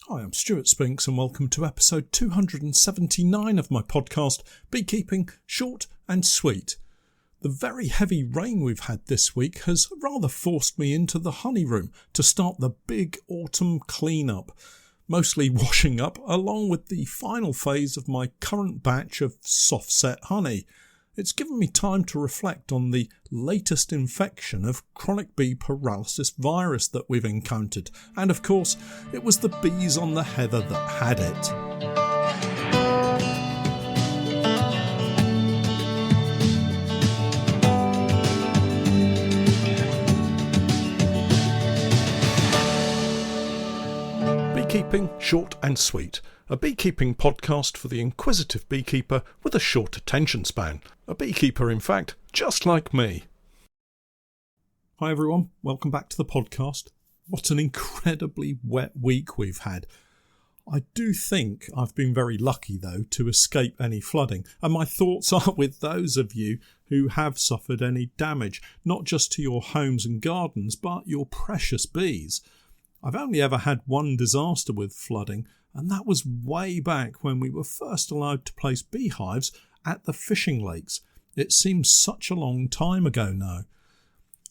Hi, I'm Stewart Spinks and welcome to episode 279 of my podcast, Beekeeping Short and Sweet. The very heavy rain we've had this week has rather forced me into the honey room to start the big autumn clean-up, mostly washing up along with the final phase of my current batch of soft-set honey. It's given me time to reflect on the latest infection of chronic bee paralysis virus that we've encountered, and of course it was the bees on the heather that had it. Beekeeping Short and Sweet, a beekeeping podcast for the inquisitive beekeeper with a short attention span. A beekeeper, in fact, just like me. Hi everyone, welcome back to the podcast. What an incredibly wet week we've had. I do think I've been very lucky though to escape any flooding, and my thoughts are with those of you who have suffered any damage, not just to your homes and gardens, but your precious bees. I've only ever had one disaster with flooding, and that was way back when we were first allowed to place beehives at the fishing lakes. It seems such a long time ago now.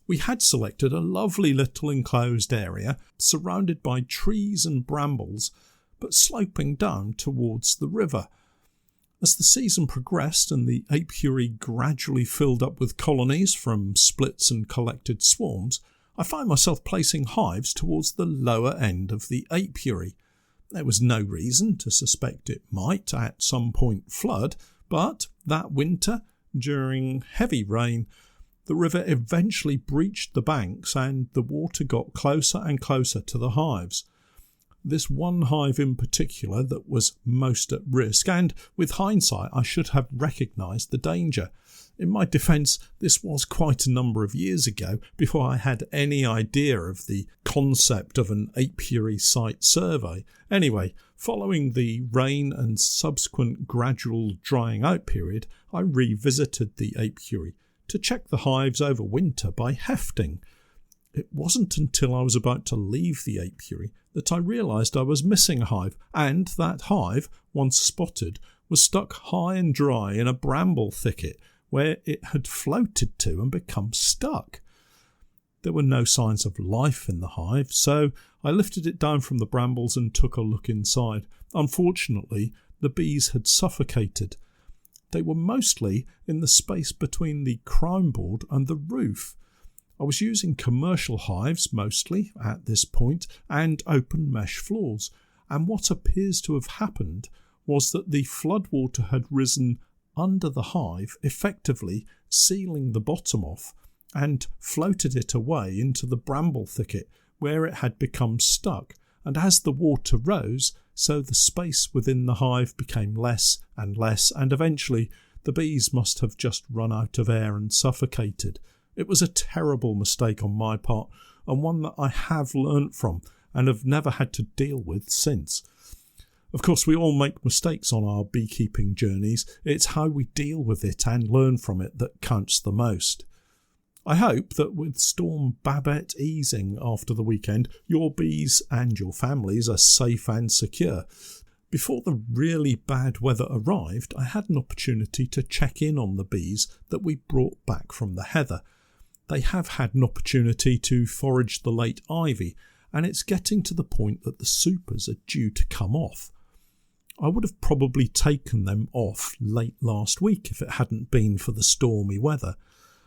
We had selected a lovely little enclosed area surrounded by trees and brambles, but sloping down towards the river. As the season progressed and the apiary gradually filled up with colonies from splits and collected swarms, I found myself placing hives towards the lower end of the apiary. There was no reason to suspect it might at some point flood, but that winter, during heavy rain, the river eventually breached the banks and the water got closer and closer to the hives. This one hive in particular that was most at risk, and with hindsight I should have recognised the danger. In my defence, this was quite a number of years ago, before I had any idea of the concept of an apiary site survey. Anyway, following the rain and subsequent gradual drying out period, I revisited the apiary to check the hives over winter by hefting. It wasn't until I was about to leave the apiary that I realised I was missing a hive, and that hive, once spotted, was stuck high and dry in a bramble thicket, where it had floated to and become stuck. There were no signs of life in the hive, so I lifted it down from the brambles and took a look inside. Unfortunately, the bees had suffocated. They were mostly in the space between the crown board and the roof. I was using commercial hives mostly at this point and open mesh floors, and what appears to have happened was that the floodwater had risen under the hive, effectively sealing the bottom off, and floated it away into the bramble thicket where it had become stuck, and as the water rose, so the space within the hive became less, and eventually the bees must have just run out of air and suffocated. It was a terrible mistake on my part, and one that I have learnt from and have never had to deal with since. Of course, we all make mistakes on our beekeeping journeys. It's how we deal with it and learn from it that counts the most. I hope that with Storm Babette easing after the weekend, your bees and your families are safe and secure. Before the really bad weather arrived, I had an opportunity to check in on the bees that we brought back from the heather. They have had an opportunity to forage the late ivy, and it's getting to the point that the supers are due to come off. I would have probably taken them off late last week if it hadn't been for the stormy weather.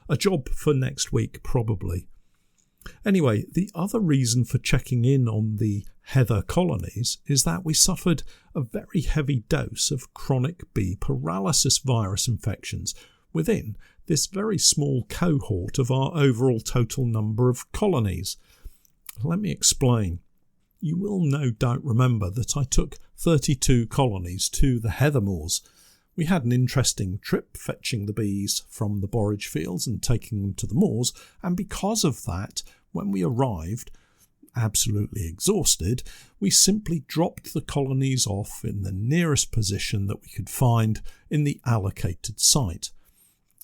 A job for next week, probably. Anyway, the other reason for checking in on the heather colonies is that we suffered a very heavy dose of chronic bee paralysis virus infections within this very small cohort of our overall total number of colonies. Let me explain. You will no doubt remember that I took 32 colonies to the heather moors. We had an interesting trip fetching the bees from the borage fields and taking them to the moors, and because of that, when we arrived, absolutely exhausted, we simply dropped the colonies off in the nearest position that we could find in the allocated site.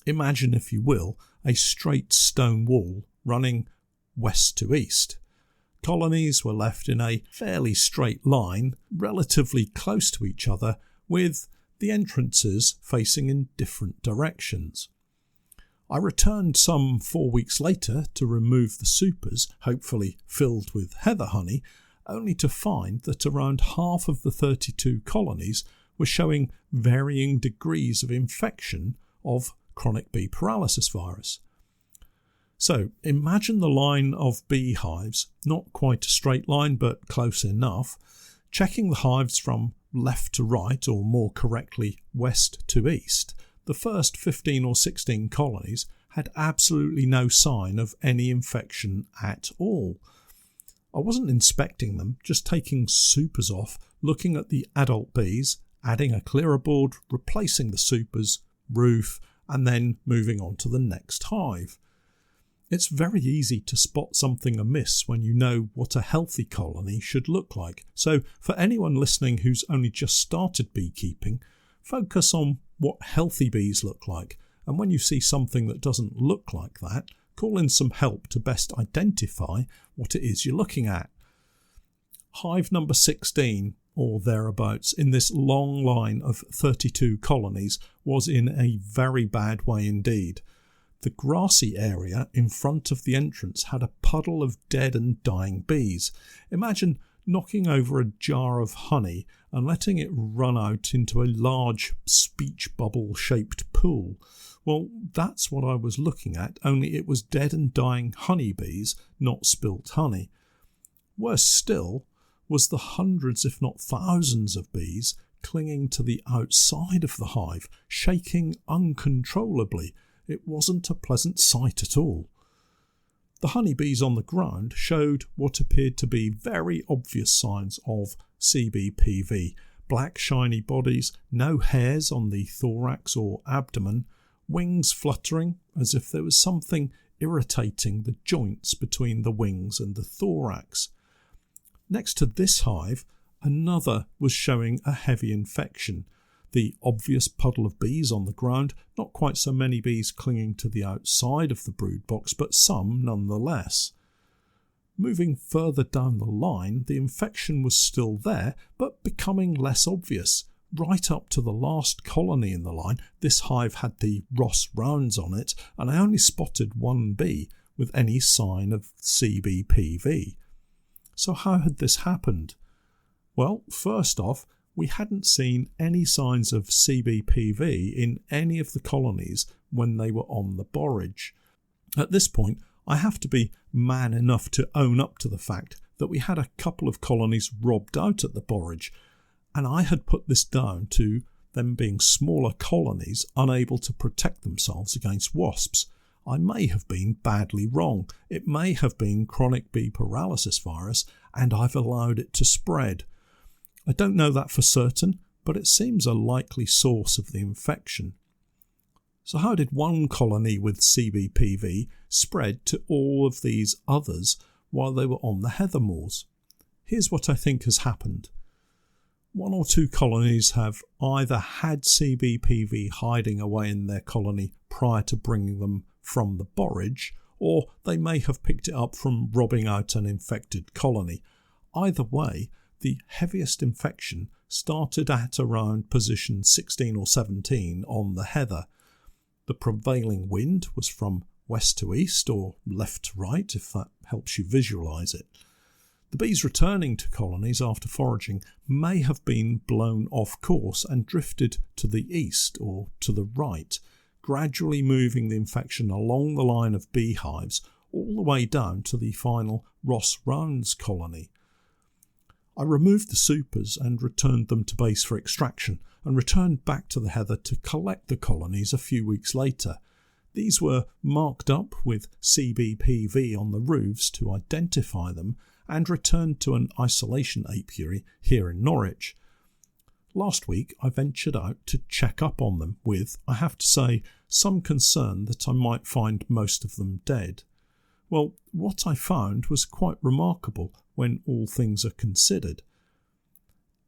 Imagine, if you will, a straight stone wall running west to east. Colonies were left in a fairly straight line, relatively close to each other, with the entrances facing in different directions. I returned some 4 weeks later to remove the supers, hopefully filled with heather honey, only to find that around half of the 32 colonies were showing varying degrees of infection of chronic bee paralysis virus. So imagine the line of beehives, not quite a straight line but close enough, checking the hives from left to right, or more correctly west to east. The first 15 or 16 colonies had absolutely no sign of any infection at all. I wasn't inspecting them, just taking supers off, looking at the adult bees, adding a clearer board, replacing the supers, roof, and then moving on to the next hive. It's very easy to spot something amiss when you know what a healthy colony should look like. So for anyone listening who's only just started beekeeping, focus on what healthy bees look like, and when you see something that doesn't look like that, call in some help to best identify what it is you're looking at. Hive number 16 or thereabouts in this long line of 32 colonies was in a very bad way indeed. The grassy area in front of the entrance had a puddle of dead and dying bees. Imagine knocking over a jar of honey and letting it run out into a large speech bubble shaped pool. Well, that's what I was looking at, only it was dead and dying honeybees, not spilt honey. Worse still was the hundreds if not thousands of bees clinging to the outside of the hive, shaking uncontrollably. It wasn't a pleasant sight at all. The honeybees on the ground showed what appeared to be very obvious signs of CBPV. Black shiny bodies, no hairs on the thorax or abdomen, wings fluttering as if there was something irritating the joints between the wings and the thorax. Next to this hive, another was showing a heavy infection. The obvious puddle of bees on the ground, not quite so many bees clinging to the outside of the brood box, but some nonetheless. Moving further down the line, the infection was still there, but becoming less obvious. Right up to the last colony in the line, this hive had the Ross rounds on it, and I only spotted one bee with any sign of CBPV. So how had this happened? Well, first off, we hadn't seen any signs of CBPV in any of the colonies when they were on the borage. At this point, I have to be man enough to own up to the fact that we had a couple of colonies robbed out at the borage, and I had put this down to them being smaller colonies unable to protect themselves against wasps. I may have been badly wrong. It may have been chronic bee paralysis virus, and I've allowed it to spread. I don't know that for certain, but it seems a likely source of the infection. So how did one colony with CBPV spread to all of these others while they were on the heather moors? Here's what I think has happened. 1 or 2 colonies have either had CBPV hiding away in their colony prior to bringing them from the borage, or they may have picked it up from robbing out an infected colony. Either way, the heaviest infection started at around position 16 or 17 on the heather. The prevailing wind was from west to east or left to right, if that helps you visualise it. The bees returning to colonies after foraging may have been blown off course and drifted to the east or to the right, gradually moving the infection along the line of beehives all the way down to the final Ross Rounds colony. I removed the supers and returned them to base for extraction, and returned back to the heather to collect the colonies a few weeks later. These were marked up with CBPV on the roofs to identify them, and returned to an isolation apiary here in Norwich. Last week I ventured out to check up on them with, I have to say, some concern that I might find most of them dead. Well, what I found was quite remarkable when all things are considered.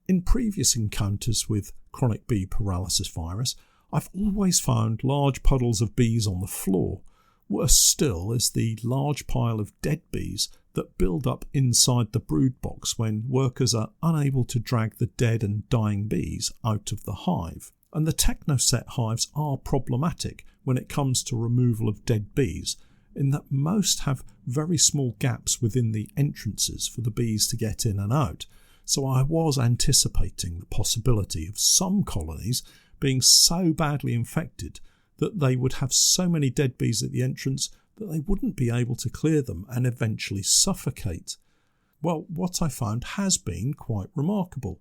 In previous encounters with chronic bee paralysis virus, I've always found large puddles of bees on the floor. Worse still is the large pile of dead bees that build up inside the brood box when workers are unable to drag the dead and dying bees out of the hive. And the technoset hives are problematic when it comes to removal of dead bees, in that most have very small gaps within the entrances for the bees to get in and out. So I was anticipating the possibility of some colonies being so badly infected that they would have so many dead bees at the entrance that they wouldn't be able to clear them and eventually suffocate. Well, what I found has been quite remarkable.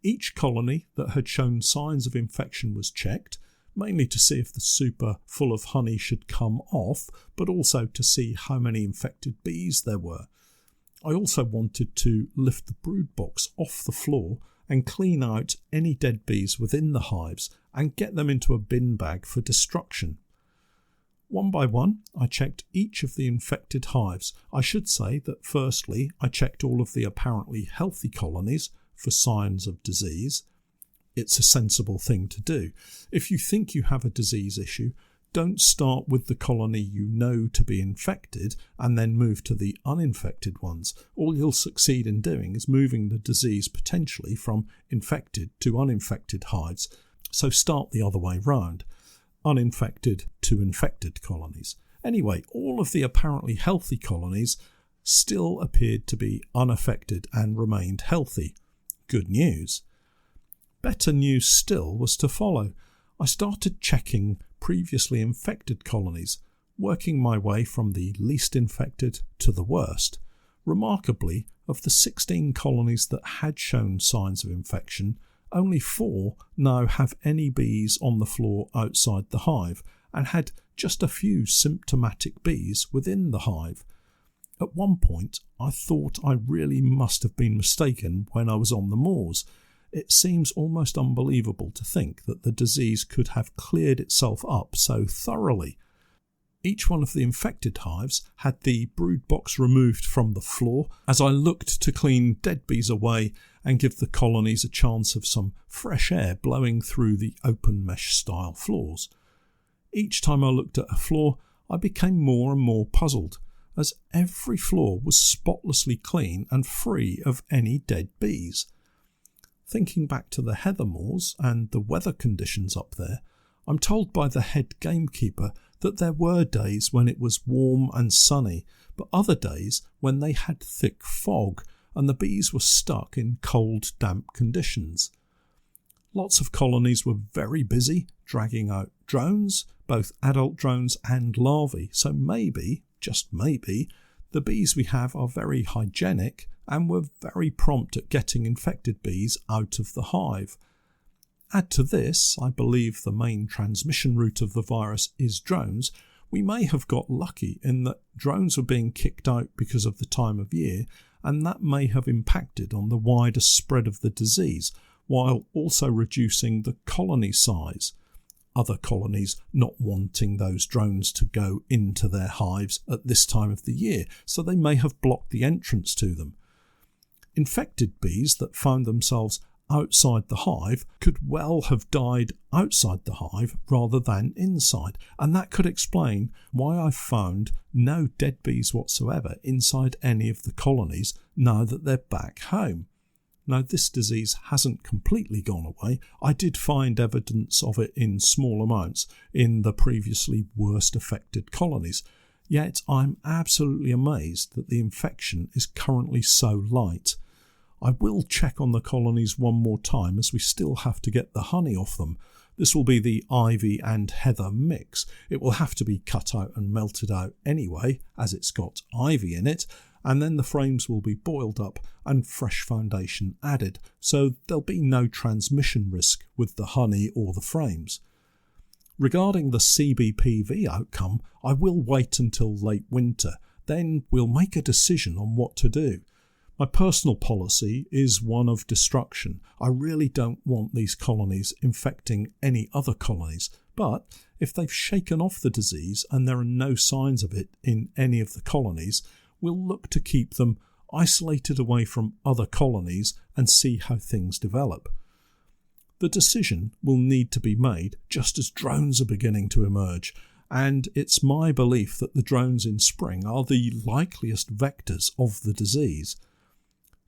Each colony that had shown signs of infection was checked, mainly to see if the super full of honey should come off, but also to see how many infected bees there were. I also wanted to lift the brood box off the floor and clean out any dead bees within the hives and get them into a bin bag for destruction. One by one, I checked each of the infected hives. I should say that firstly, I checked all of the apparently healthy colonies for signs of disease. It's a sensible thing to do. If you think you have a disease issue, don't start with the colony you know to be infected and then move to the uninfected ones. All you'll succeed in doing is moving the disease potentially from infected to uninfected hives. So start the other way round. Uninfected to infected colonies. Anyway, all of the apparently healthy colonies still appeared to be unaffected and remained healthy. Good news. Better news still was to follow. I started checking previously infected colonies, working my way from the least infected to the worst. Remarkably, of the 16 colonies that had shown signs of infection, only 4 now have any bees on the floor outside the hive, and had just a few symptomatic bees within the hive. At one point, I thought I really must have been mistaken when I was on the moors. It seems almost unbelievable to think that the disease could have cleared itself up so thoroughly. Each one of the infected hives had the brood box removed from the floor as I looked to clean dead bees away and give the colonies a chance of some fresh air blowing through the open mesh style floors. Each time I looked at a floor, I became more and more puzzled, as every floor was spotlessly clean and free of any dead bees. Thinking back to the heather moors and the weather conditions up there, I'm told by the head gamekeeper that there were days when it was warm and sunny, but other days when they had thick fog and the bees were stuck in cold, damp conditions. Lots of colonies were very busy dragging out drones, both adult drones and larvae, so maybe, just maybe, the bees we have are very hygienic and were very prompt at getting infected bees out of the hive. Add to this, I believe the main transmission route of the virus is drones. We may have got lucky in that drones were being kicked out because of the time of year, and that may have impacted on the wider spread of the disease, while also reducing the colony size. Other colonies not wanting those drones to go into their hives at this time of the year, so they may have blocked the entrance to them. Infected bees that found themselves outside the hive could well have died outside the hive rather than inside, and that could explain why I found no dead bees whatsoever inside any of the colonies now that they're back home. Now, this disease hasn't completely gone away. I did find evidence of it in small amounts in the previously worst affected colonies, yet I'm absolutely amazed that the infection is currently so light. I will check on the colonies one more time as we still have to get the honey off them. This will be the ivy and heather mix. It will have to be cut out and melted out anyway, as it's got ivy in it, and then the frames will be boiled up and fresh foundation added, so there'll be no transmission risk with the honey or the frames. Regarding the CBPV outcome, I will wait until late winter, then we'll make a decision on what to do. My personal policy is one of destruction. I really don't want these colonies infecting any other colonies, but if they've shaken off the disease and there are no signs of it in any of the colonies, we'll look to keep them isolated away from other colonies and see how things develop. The decision will need to be made just as drones are beginning to emerge, and it's my belief that the drones in spring are the likeliest vectors of the disease.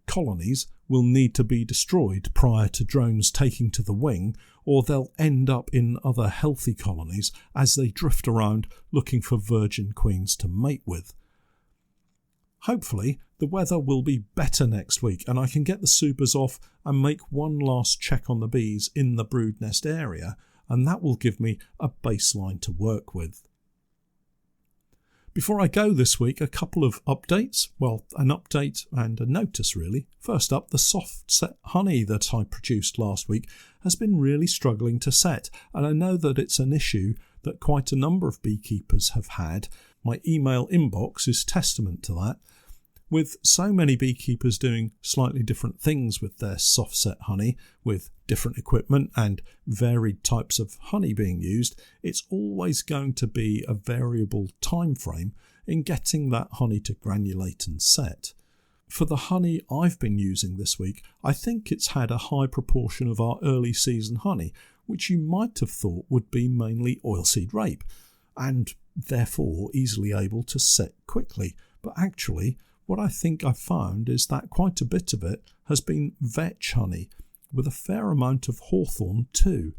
Colonies will need to be destroyed prior to drones taking to the wing, or they'll end up in other healthy colonies as they drift around looking for virgin queens to mate with. Hopefully, the weather will be better next week and I can get the supers off and make one last check on the bees in the brood nest area, and that will give me a baseline to work with. Before I go this week, a couple of updates. Well, an update and a notice really. First up, the soft set honey that I produced last week has been really struggling to set, and I know that it's an issue that quite a number of beekeepers have had. My email inbox is testament to that. With so many beekeepers doing slightly different things with their soft set honey, with different equipment and varied types of honey being used, it's always going to be a variable time frame in getting that honey to granulate and set. For the honey I've been using this week, I think it's had a high proportion of our early season honey, which you might have thought would be mainly oilseed rape, and therefore easily able to set quickly. But actually, what I think I've found is that quite a bit of it has been vetch honey, with a fair amount of hawthorn too.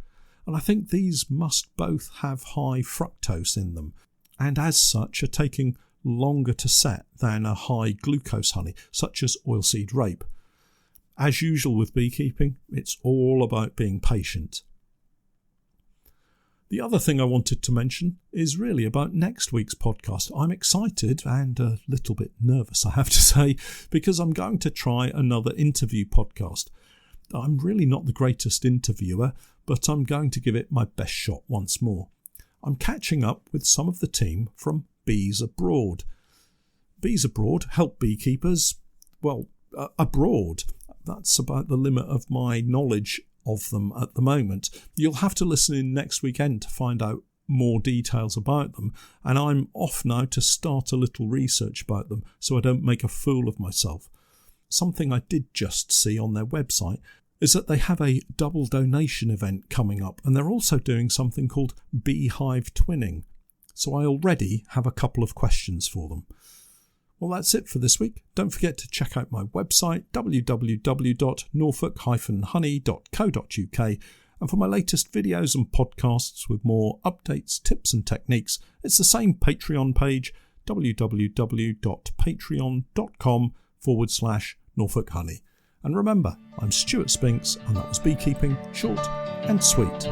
And I think these must both have high fructose in them, and as such are taking longer to set than a high glucose honey, such as oilseed rape. As usual with beekeeping, it's all about being patient. The other thing I wanted to mention is really about next week's podcast. I'm excited and a little bit nervous, I have to say, because I'm going to try another interview podcast. I'm really not the greatest interviewer, but I'm going to give it my best shot once more. I'm catching up with some of the team from Bees Abroad. Bees Abroad help beekeepers, abroad. That's about the limit of my knowledge of them at the moment. You'll have to listen in next weekend to find out more details about them, and I'm off now to start a little research about them so I don't make a fool of myself. Something I did just see on their website is that they have a double donation event coming up, and they're also doing something called beehive twinning. So I already have a couple of questions for them. Well, that's it for this week. Don't forget to check out my website, www.norfolk-honey.co.uk, and for my latest videos and podcasts with more updates, tips and techniques, it's the same Patreon page, www.patreon.com/Norfolk Honey. And remember, I'm Stewart Spinks, and that was Beekeeping Short and Sweet.